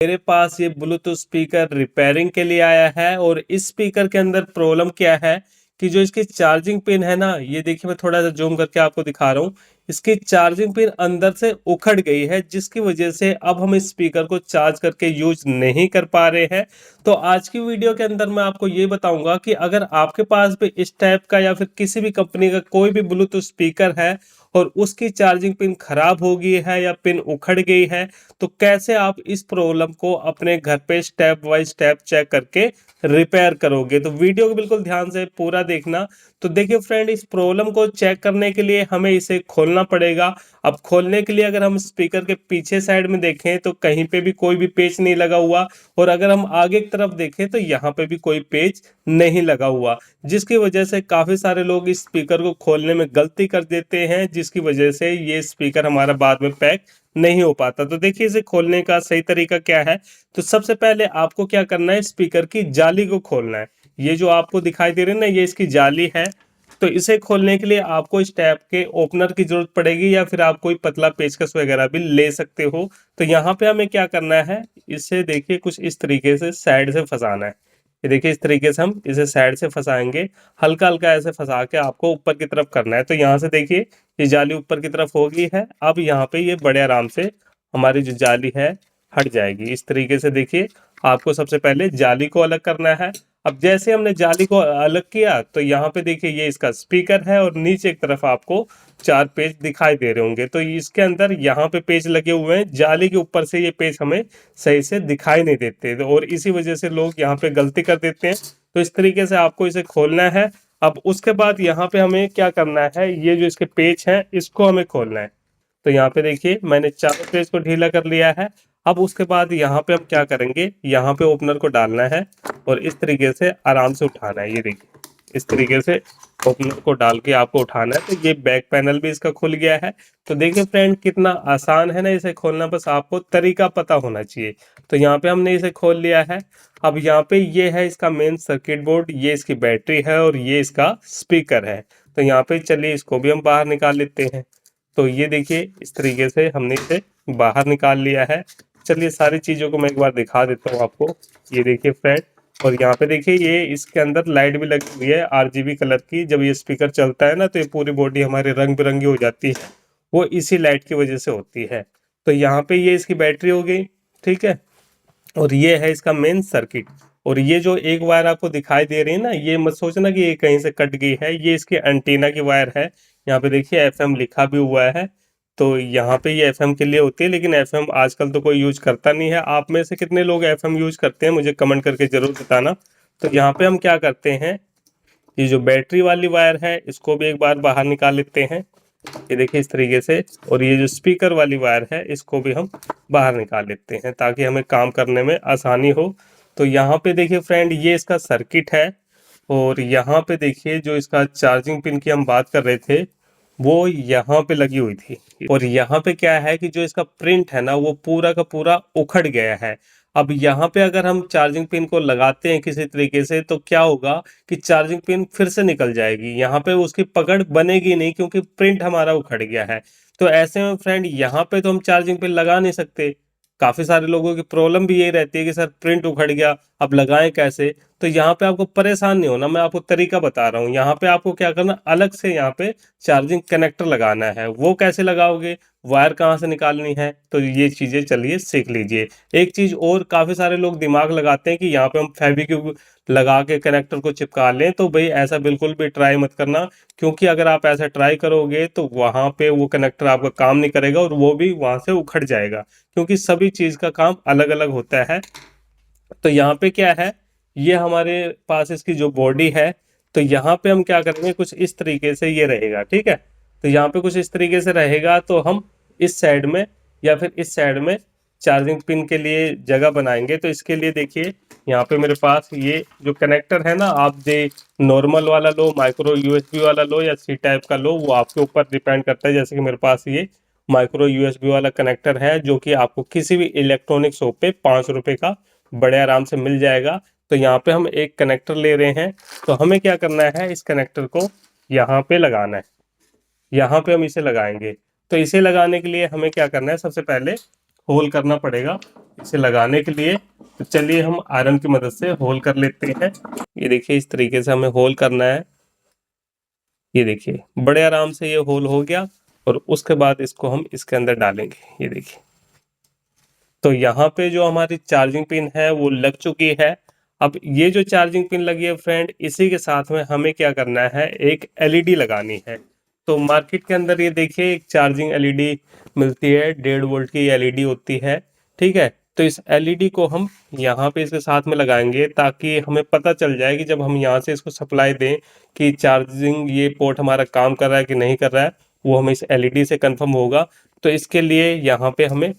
मेरे पास ये Bluetooth speaker repairing के लिए आया है और इस स्पीकर के अंदर प्रॉब्लम क्या है कि जो इसकी चार्जिंग पिन है ना, ये देखिए मैं थोड़ा सा जूम करके आपको दिखा रहा हूँ। इसकी चार्जिंग पिन अंदर से उखड़ गई है, जिसकी वजह से अब हम इस स्पीकर को चार्ज करके यूज नहीं कर पा रहे हैं। तो आज की वीडियो के अंदर मैं आपको ये बताऊंगा कि अगर आपके पास भी इस टाइप का या फिर किसी भी कंपनी का कोई भी ब्लूटूथ स्पीकर है और उसकी चार्जिंग पिन खराब हो गई है या पिन उखड़ गई है, तो कैसे आप इस प्रॉब्लम को अपने घर पे स्टेप बाय स्टेप चेक करके रिपेयर करोगे। तो वीडियो को बिल्कुल ध्यान से पूरा देखना। तो देखिए फ्रेंड, इस प्रॉब्लम को चेक करने के लिए हमें इसे खोलना पड़ेगा। अब खोलने के लिए अगर हम स्पीकर के पीछे साइड में देखें तो कहीं पे भी कोई भी पेच नहीं लगा हुआ, और अगर हम आगे की तरफ देखें तो यहाँ पे भी कोई पेच नहीं लगा हुआ, जिसकी वजह से काफी सारे लोग इस स्पीकर को खोलने में गलती कर देते हैं, जिसकी वजह से ये स्पीकर हमारा बाद में पैक नहीं हो पाता। तो देखिए इसे खोलने का सही तरीका क्या है। तो सबसे पहले आपको क्या करना है, स्पीकर की जाली को खोलना है। ये जो आपको दिखाई दे रही है ना, ये इसकी जाली है। तो इसे खोलने के लिए आपको इस टैप के ओपनर की जरूरत पड़ेगी, या फिर आप कोई पतला पेचकस वगैरह भी ले सकते हो। तो यहाँ पे हमें क्या करना है, इसे देखिए कुछ इस तरीके से साइड से फंसाना है। ये देखिए इस तरीके से हम इसे साइड से फंसाएंगे, हल्का हल्का ऐसे फंसा के आपको ऊपर की तरफ करना है। तो यहाँ से देखिए ये जाली ऊपर की तरफ हो गई है। अब यहाँ पे ये बड़े आराम से हमारी जो जाली है हट जाएगी। इस तरीके से देखिए आपको सबसे पहले जाली को अलग करना है। अब जैसे हमने जाली को अलग किया तो यहाँ पे देखिए ये इसका स्पीकर है और नीचे एक तरफ आपको 4 पेज दिखाई दे रहे होंगे। तो इसके अंदर यहाँ पे पेज लगे हुए हैं, जाली के ऊपर से ये पेज हमें सही से दिखाई नहीं देते, और इसी वजह से लोग यहाँ पे गलती कर देते हैं। तो इस तरीके से आपको इसे खोलना है। अब उसके बाद यहाँ पे हमें क्या करना है, ये जो इसके पेज हैं इसको हमें खोलना है। तो यहाँ पे देखिए मैंने चारों पेज को ढीला कर लिया है। अब उसके बाद यहाँ पे हम क्या करेंगे, यहाँ पे ओपनर को डालना है और इस तरीके से आराम से उठाना है। ये देखिए इस तरीके से ओपनर को डाल के आपको उठाना है। तो ये बैक पैनल भी इसका खुल गया है। तो देखिए फ्रेंड कितना आसान है ना इसे खोलना, बस आपको तरीका पता होना चाहिए। तो यहाँ पे हमने इसे खोल लिया है। अब यहाँ पे ये है इसका मेन सर्किट बोर्ड, ये इसकी बैटरी है और ये इसका स्पीकर है। तो यहाँ पे चलिए इसको भी हम बाहर निकाल लेते हैं। तो ये देखिए इस तरीके से हमने इसे बाहर निकाल लिया है। चलिए सारी चीज़ों को मैं एक बार दिखा देता हूँ आपको। ये देखिए फ्रेंड, और यहाँ पे देखिए ये इसके अंदर लाइट भी लगी हुई है आरजीबी कलर की। जब ये स्पीकर चलता है ना तो ये पूरी बॉडी हमारे रंग बिरंगी हो जाती है, वो इसी लाइट की वजह से होती है। तो यहाँ पे ये इसकी बैटरी हो गई, ठीक है, और ये है इसका मेन सर्किट। और ये जो एक वायर आपको दिखाई दे रही है ना, ये मत सोचना कि ये कहीं से कट गई है, ये इसकी एंटीना की वायर है। यहाँ पे देखिए एफएम लिखा भी हुआ है। तो यहाँ पे ये एफएम के लिए होती है, लेकिन एफएम आजकल तो कोई यूज करता नहीं है। आप में से कितने लोग एफएम यूज करते हैं मुझे कमेंट करके जरूर बताना। तो यहाँ पे हम क्या करते हैं, ये जो बैटरी वाली वायर है इसको भी एक बार बाहर निकाल लेते हैं। ये देखिए इस तरीके से, और ये जो स्पीकर वाली वायर है इसको भी हम बाहर निकाल लेते हैं ताकि हमें काम करने में आसानी हो। तो यहाँ पे देखिए फ्रेंड ये इसका सर्किट है, और यहाँ पे देखिए जो इसका चार्जिंग पिन की हम बात कर रहे थे वो यहाँ पे लगी हुई थी। और यहाँ पे क्या है कि जो इसका प्रिंट है ना वो पूरा का पूरा उखड़ गया है। अब यहाँ पे अगर हम चार्जिंग पिन को लगाते हैं किसी तरीके से तो क्या होगा कि चार्जिंग पिन फिर से निकल जाएगी, यहाँ पे उसकी पकड़ बनेगी नहीं क्योंकि प्रिंट हमारा उखड़ गया है। तो ऐसे में फ्रेंड यहाँ पे तो हम चार्जिंग पिन लगा नहीं सकते। काफी सारे लोगों की प्रॉब्लम भी यही रहती है कि सर प्रिंट उखड़ गया, अब लगाएं कैसे। तो यहाँ पे आपको परेशान नहीं होना, मैं आपको तरीका बता रहा हूँ। यहाँ पे आपको क्या करना, अलग से यहाँ पे चार्जिंग कनेक्टर लगाना है। वो कैसे लगाओगे, वायर कहाँ से निकालनी है, तो ये चीजें चलिए सीख लीजिए। एक चीज और, काफी सारे लोग दिमाग लगाते हैं कि यहाँ पे हम फेविक्विक लगा के कनेक्टर को चिपका लें। तो भाई ऐसा बिल्कुल भी ट्राई मत करना, क्योंकि अगर आप ऐसा ट्राई करोगे तो वहां पे वो कनेक्टर आपका काम नहीं करेगा और वो भी वहां से उखड़ जाएगा, क्योंकि सभी चीज का काम अलग अलग होता है। तो यहाँ पे क्या है, ये हमारे पास इसकी जो बॉडी है, तो यहाँ पे हम क्या करेंगे, कुछ इस तरीके से ये रहेगा, ठीक है। तो यहाँ पे कुछ इस तरीके से रहेगा, तो हम इस साइड में या फिर इस साइड में चार्जिंग पिन के लिए जगह बनाएंगे। तो इसके लिए देखिए यहाँ पे मेरे पास ये जो कनेक्टर है ना, आप दे नॉर्मल वाला लो, माइक्रो यूएसबी वाला लो या सी टाइप का लो, वो आपके ऊपर डिपेंड करता है। जैसे कि मेरे पास ये माइक्रो यूएसबी वाला कनेक्टर है जो कि आपको किसी भी इलेक्ट्रॉनिक शॉप पे 5 रुपए का बड़े आराम से मिल जाएगा। तो यहाँ पे हम एक कनेक्टर ले रहे हैं। तो हमें क्या करना है, इस कनेक्टर को यहाँ पे लगाना है, यहाँ पे हम इसे लगाएंगे। तो इसे लगाने के लिए हमें क्या करना है, सबसे पहले होल करना पड़ेगा। इसे लगाने के लिए। तो चलिए हम आयरन की मदद से होल कर लेते हैं। ये देखिए इस तरीके से हमें होल करना है। ये देखिए बड़े आराम से ये होल हो गया और उसके बाद इसको हम इसके अंदर डालेंगे। ये देखिए तो यहाँ पे जो हमारी चार्जिंग पिन है वो लग चुकी है। अब ये जो चार्जिंग पिन लगी है फ्रेंड, इसी के साथ में हमें क्या करना है, एक एलईडी लगानी है। तो मार्केट के अंदर ये देखिए एक चार्जिंग एलईडी मिलती है, 1.5 वोल्ट की एलईडी होती है। ठीक है, तो इस एलईडी को हम यहाँ पे इसके साथ में लगाएंगे ताकि हमें पता चल जाए कि जब हम यहाँ से इसको सप्लाई दें कि चार्जिंग ये पोर्ट हमारा काम कर रहा है कि नहीं कर रहा है, वो हमें इस एलईडी से कंफर्म होगा। तो इसके लिए यहाँ पे हमें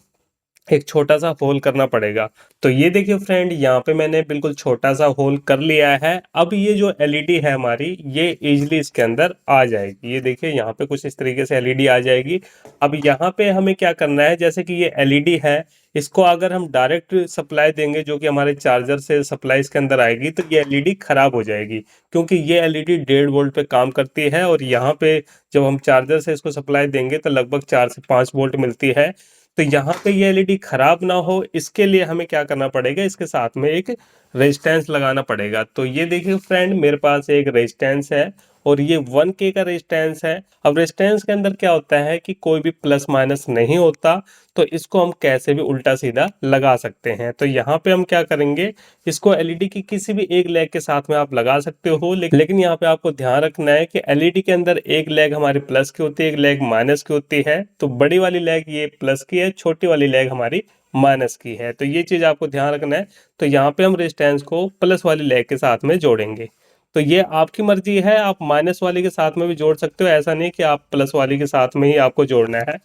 एक छोटा सा होल करना पड़ेगा। तो ये देखिए फ्रेंड, यहाँ पे मैंने बिल्कुल छोटा सा होल कर लिया है। अब ये जो एलईडी है हमारी, ये इजीली इसके अंदर आ जाएगी। ये देखिए यहाँ पे कुछ इस तरीके से एलईडी आ जाएगी। अब यहाँ पे हमें क्या करना है, जैसे कि ये एलईडी है, इसको अगर हम डायरेक्ट सप्लाई देंगे जो कि हमारे चार्जर से सप्लाई इसके अंदर आएगी, तो ये एलईडी खराब हो जाएगी, क्योंकि ये एलईडी 1.5 वोल्ट पे काम करती है। और यहाँ पे जब हम चार्जर से इसको सप्लाई देंगे तो लगभग 4 से 5 वोल्ट मिलती है। तो यहाँ पे ये एलईडी खराब ना हो, इसके लिए हमें क्या करना पड़ेगा, इसके साथ में एक रेजिस्टेंस लगाना पड़ेगा। तो ये देखिए फ्रेंड, मेरे पास एक रेजिस्टेंस है और ये 1K का रेजिस्टेंस है। अब रेजिस्टेंस के अंदर क्या होता है कि कोई भी प्लस माइनस नहीं होता, तो इसको हम कैसे भी उल्टा सीधा लगा सकते हैं। तो यहाँ पे हम क्या करेंगे, इसको एलईडी की किसी भी एक लेग के साथ में आप लगा सकते हो, लेकिन यहाँ पे आपको ध्यान रखना है कि एलईडी के अंदर एक लेग हमारी प्लस की होती है, एक लेग माइनस की होती है। तो बड़ी वाली लेग ये प्लस की है, छोटी वाली लेग हमारी माइनस की है। तो ये चीज आपको ध्यान रखना है। तो यहाँ पे हम रेजिस्टेंस को प्लस वाली लेग के साथ में जोड़ेंगे। तो ये आपकी मर्जी है, आप माइनस वाली के साथ में भी जोड़ सकते हो, ऐसा नहीं कि आप प्लस वाली के साथ में ही आपको जोड़ना है।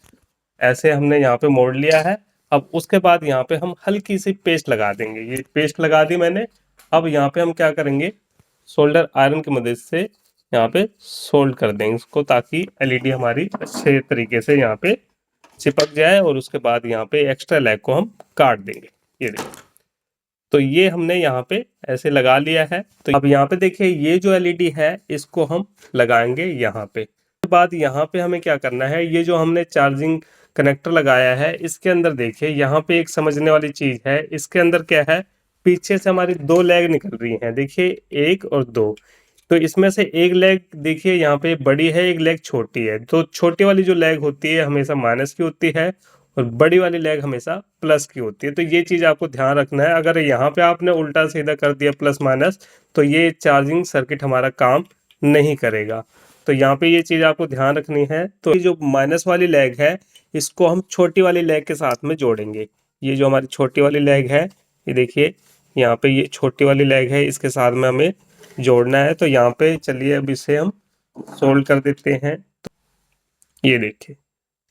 ऐसे हमने यहाँ पे मोड़ लिया है। अब उसके बाद यहाँ पे हम हल्की सी पेस्ट लगा देंगे। ये पेस्ट लगा दी मैंने। अब यहाँ पे हम क्या करेंगे, सोल्डर आयरन की मदद से यहाँ पे सोल्ड कर देंगे इसको, ताकि एलईडी हमारी अच्छे तरीके से यहाँ पे चिपक जाए। और उसके बाद यहाँ पे एक्स्ट्रा लैग को हम काट देंगे। ये देखिए, तो ये हमने यहाँ पे ऐसे लगा लिया है। तो अब यहाँ पे देखिए ये जो एलईडी है इसको हम लगाएंगे यहाँ पे। उसके बाद यहाँ पे हमें क्या करना है, ये जो हमने चार्जिंग कनेक्टर लगाया है इसके अंदर देखिए यहाँ पे एक समझने वाली चीज है। इसके अंदर क्या है, पीछे से हमारी दो लेग निकल रही हैं, देखिए एक और दो। तो इसमें से एक लेग देखिए यहाँ पे बड़ी है, एक लेग छोटी है। तो छोटी वाली जो लेग होती है हमेशा माइनस की होती है और बड़ी वाली लेग हमेशा प्लस की होती है। तो ये चीज़ आपको ध्यान रखना है। अगर यहाँ पे आपने उल्टा सीधा कर दिया प्लस माइनस, तो ये चार्जिंग सर्किट हमारा काम नहीं करेगा। तो यहाँ पे ये चीज़ आपको ध्यान रखनी है। तो ये जो माइनस वाली लेग है इसको हम छोटी वाली लेग के साथ में जोड़ेंगे। ये जो हमारी छोटी वाली लेग है, ये देखिए यहाँ पे ये छोटी वाली लेग है, इसके साथ में हमें जोड़ना है। तो यहाँ पे चलिए अब इसे हम सोल्ड कर देते हैं। ये देखिए,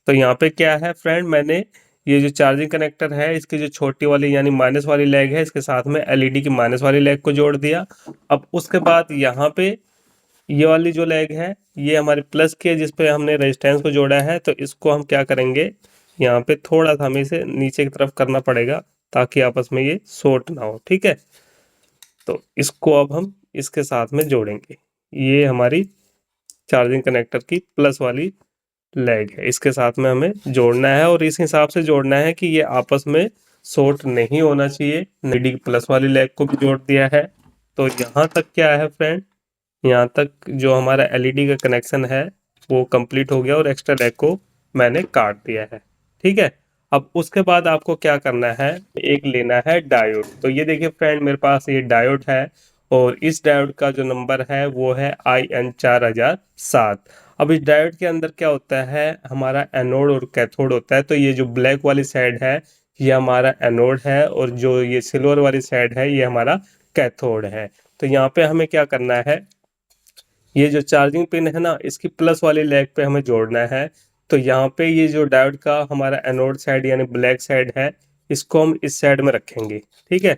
तो यहाँ पे क्या है फ्रेंड, मैंने ये जो चार्जिंग कनेक्टर है इसकी जो छोटी वाली यानी माइनस वाली लेग है, इसके साथ में एलईडी की माइनस वाली लेग को जोड़ दिया। अब उसके बाद यहाँ पे ये वाली जो लेग है ये हमारी प्लस की है, जिसपे हमने रेजिस्टेंस को जोड़ा है। तो इसको हम क्या करेंगे, यहाँ पे थोड़ा सा हमें इसे नीचे की तरफ करना पड़ेगा ताकि आपस में ये शॉर्ट ना हो। ठीक है, तो इसको अब हम इसके साथ में जोड़ेंगे। ये हमारी चार्जिंग कनेक्टर की प्लस वाली लेग है, इसके साथ में हमें जोड़ना है और इस हिसाब से जोड़ना है कि ये आपस में शॉर्ट नहीं होना चाहिए। एलईडी प्लस वाली लेग को भी जोड़ दिया है। तो यहाँ तक क्या है फ्रेंड, यहाँ तक जो हमारा एलईडी का कनेक्शन है वो कंप्लीट हो गया और एक्स्ट्रा लेग को मैंने काट दिया है। ठीक है, अब उसके बाद आपको क्या करना है, एक लेना है डायोड। तो ये देखिए फ्रेंड, मेरे पास ये डायोड है और इस डायोड का जो नंबर है वो है IN4007। अब इस डायोड के अंदर क्या होता है, हमारा एनोड और कैथोड होता है। तो ये जो ब्लैक वाली साइड है ये हमारा एनोड है और जो ये सिल्वर वाली साइड है ये हमारा कैथोड है। तो यहाँ पे हमें क्या करना है, ये जो चार्जिंग पिन है ना इसकी प्लस वाली लेग पे हमें जोड़ना है। तो यहाँ पे ये जो डायोड का हमारा एनोड साइड यानी ब्लैक साइड है इसको हम इस साइड में रखेंगे। ठीक है,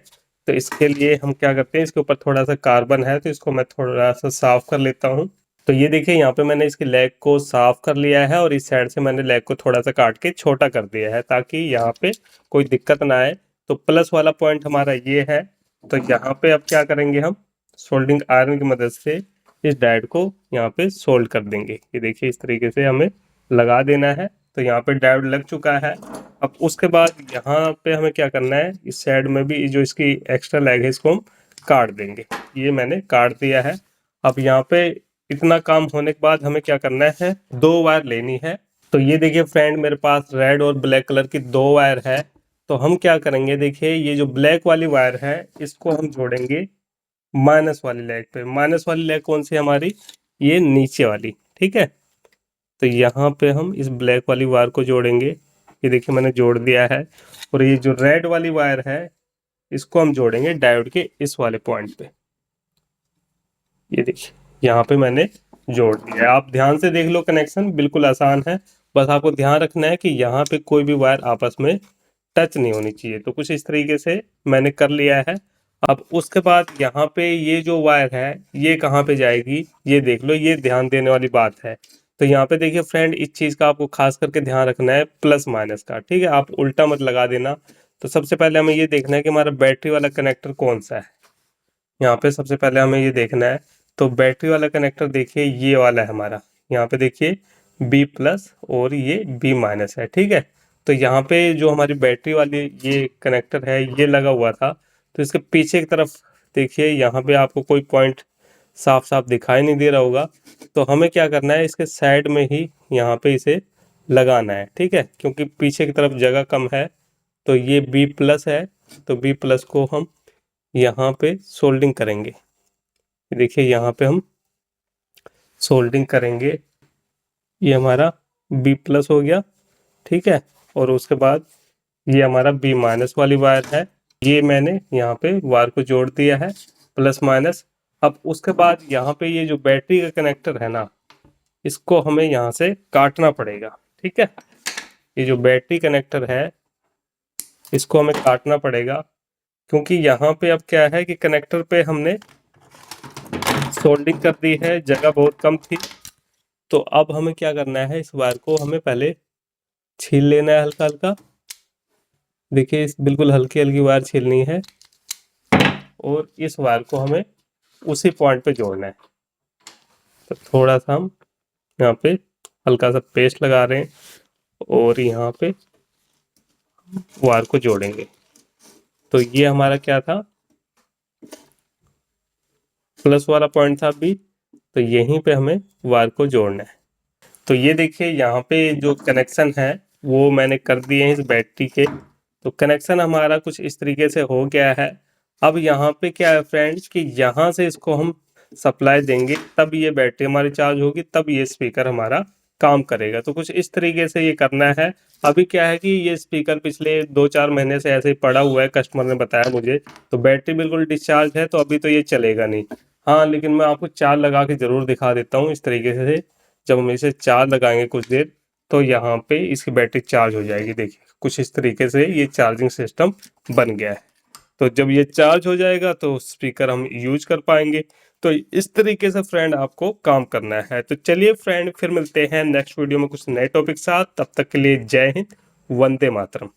तो इसके लिए हम क्या करते हैं, इसके ऊपर थोड़ा सा कार्बन है तो इसको मैं थोड़ा सा साफ कर लेता हूँ। तो ये देखिए यहाँ पे मैंने इसकी लेग को साफ कर लिया है और इस साइड से मैंने लेग को थोड़ा सा काट के छोटा कर दिया है ताकि यहाँ पे कोई दिक्कत ना आए। तो प्लस वाला पॉइंट हमारा ये है। तो यहाँ पे अब क्या करेंगे, हम सोल्डिंग आयरन की मदद से इस डायोड को यहाँ पे सोल्ड कर देंगे। ये देखिए इस तरीके से हमें लगा देना है। तो यहाँ पे डायोड लग चुका है। अब उसके बाद यहाँ पे हमें क्या करना है, इस साइड में भी जो इसकी एक्स्ट्रा लैग है इसको हम काट देंगे। ये मैंने काट दिया है। अब यहाँ पे इतना काम होने के बाद हमें क्या करना है, 2 वायर लेनी है। तो ये देखिए फ्रेंड, मेरे पास रेड और ब्लैक कलर की 2 वायर है। तो हम क्या करेंगे, देखिए ये जो ब्लैक वाली वायर है इसको हम जोड़ेंगे माइनस वाली लेग पे। माइनस वाली लेग कौन सी हमारी, ये नीचे वाली, ठीक है। तो यहाँ पे हम इस ब्लैक वाली वायर को जोड़ेंगे। ये देखिए मैंने जोड़ दिया है। और ये जो रेड वाली वायर है इसको हम जोड़ेंगे डायोड के इस वाले पॉइंट पे। ये देखिए यहाँ पे मैंने जोड़ दिया है। आप ध्यान से देख लो, कनेक्शन बिल्कुल आसान है। बस आपको ध्यान रखना है कि यहाँ पे कोई भी वायर आपस में टच नहीं होनी चाहिए। तो कुछ इस तरीके से मैंने कर लिया है। अब उसके बाद यहाँ पे ये जो वायर है ये कहाँ पे जाएगी, ये देख लो, ये ध्यान देने वाली बात है। तो यहाँ पे देखिए फ्रेंड, इस चीज़ का आपको खास करके ध्यान रखना है, प्लस माइनस का, ठीक है। आप उल्टा मत लगा देना। तो सबसे पहले हमें ये देखना है कि हमारा बैटरी वाला कनेक्टर कौन सा है। यहाँ पे सबसे पहले हमें ये देखना है। तो बैटरी वाला कनेक्टर देखिए ये वाला है हमारा। यहाँ पे देखिए बी प्लस और ये बी माइनस है, ठीक है। तो यहाँ पे जो हमारी बैटरी वाली ये कनेक्टर है ये लगा हुआ था। तो इसके पीछे की तरफ देखिए, यहाँ पे आपको कोई पॉइंट साफ साफ दिखाई नहीं दे रहा होगा। तो हमें क्या करना है, इसके साइड में ही यहाँ पे इसे लगाना है, ठीक है, क्योंकि पीछे की तरफ जगह कम है। तो ये बी प्लस है, तो बी प्लस को हम यहाँ पे सोल्डिंग करेंगे। देखिए यहाँ पे हम सोल्डिंग करेंगे। ये हमारा बी प्लस हो गया, ठीक है। और उसके बाद ये हमारा बी माइनस वाली वायर है। ये मैंने यहाँ पे वायर को जोड़ दिया है, प्लस माइनस। अब उसके बाद यहाँ पे ये जो बैटरी का कनेक्टर है ना, इसको हमें यहाँ से काटना पड़ेगा, ठीक है। ये जो बैटरी कनेक्टर है इसको हमें काटना पड़ेगा, क्योंकि यहाँ पे अब क्या है कि कनेक्टर पे हमने सोल्डिंग कर दी है, जगह बहुत कम थी। तो अब हमें क्या करना है, इस वायर को हमें पहले छील लेना है हल्का हल्का। देखिए इस बिल्कुल हल्की हल्की वायर छीलनी है। और इस वायर को हमें उसी पॉइंट पे जोड़ना है। तो थोड़ा सा हम यहाँ पे हल्का सा पेस्ट लगा रहे हैं और यहाँ पे वायर को जोड़ेंगे। तो ये हमारा क्या था, प्लस वाला पॉइंट था बी। तो यहीं पे हमें वायर को जोड़ना है। तो ये देखिए यहाँ पे जो कनेक्शन है वो मैंने कर दिए हैं इस बैटरी के। तो कनेक्शन हमारा कुछ इस तरीके से हो गया है। अब यहाँ पे क्या है फ्रेंड्स कि यहाँ से इसको हम सप्लाई देंगे, तब ये बैटरी हमारी चार्ज होगी, तब ये स्पीकर हमारा काम करेगा। तो कुछ इस तरीके से ये करना है। अभी क्या है कि ये स्पीकर पिछले 2-4 महीने से ऐसे ही पड़ा हुआ है, कस्टमर ने बताया मुझे। तो बैटरी बिल्कुल डिस्चार्ज है, तो अभी तो ये चलेगा नहीं। हाँ, लेकिन मैं आपको चार्ज लगा के ज़रूर दिखा देता हूँ इस तरीके से। जब हम इसे चार्ज लगाएंगे कुछ देर, तो यहाँ पे इसकी बैटरी चार्ज हो जाएगी। देखिए कुछ इस तरीके से ये चार्जिंग सिस्टम बन गया है। तो जब ये चार्ज हो जाएगा तो स्पीकर हम यूज कर पाएंगे। तो इस तरीके से फ्रेंड आपको काम करना है। तो चलिए फ्रेंड, फिर मिलते हैं नेक्स्ट वीडियो में कुछ नए टॉपिक साथ। तब तक के लिए जय हिंद, वंदे मातरम।